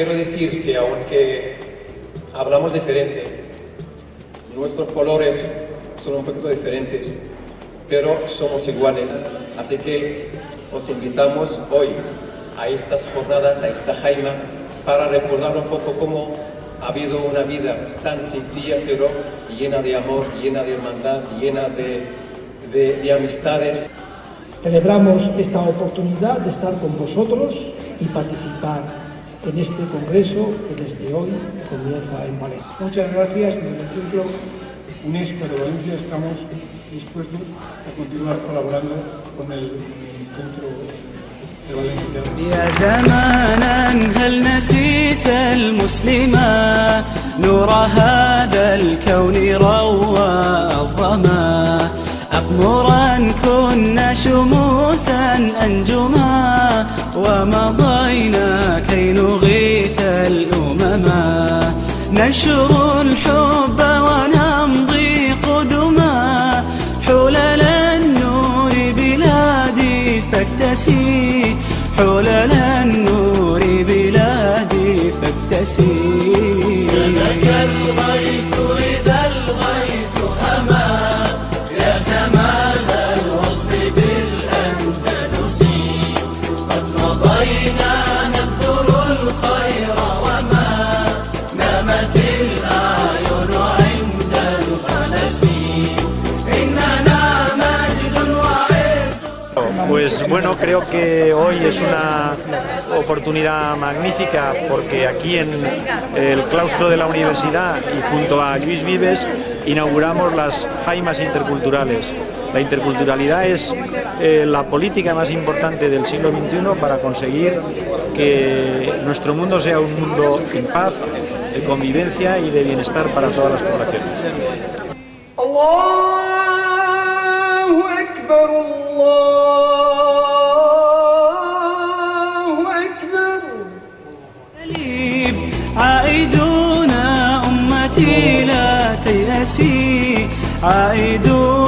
quiero decir que aunque hablamos diferente, nuestros colores son un poquito diferentes, pero somos iguales. Así que os invitamos hoy a estas jornadas, a esta jaima, para recordar un poco cómo ha habido una vida tan sencilla, pero llena de amor, llena de hermandad, llena de amistades. Celebramos esta oportunidad de estar con vosotros y participar en este congreso que desde hoy comienza en Valencia. Muchas gracias. Desde el Centro UNESCO de Valencia estamos dispuestos a continuar colaborando con el Centro de Valencia. يا زمانا هل نسيت المسلما نور هذا الكون روى الظما أقمرا كنا شموسا أنجما ومضينا كي نغيث الأمما ننشر الحب ونمضي قدما حلل النور بلادي فاكتسي حلل النور بلادي فاكتسي شبك الغيث إذا الغيث هما يا زمان الوصل بالأندلس قد مضينا نبذل الخير وما نامت الأعين عند الفلس إننا مجد وعز. Pues bueno, creo que hoy es una oportunidad magnífica porque aquí en el claustro de la universidad y junto a Luis Vives inauguramos las jaimas interculturales. La interculturalidad es la política más importante del siglo XXI para conseguir que nuestro mundo sea un mundo en paz, de convivencia y de bienestar para todas las poblaciones. Allahu Akbar, Allahu Akbar. عائدون أمتي لا تيأسي عائدون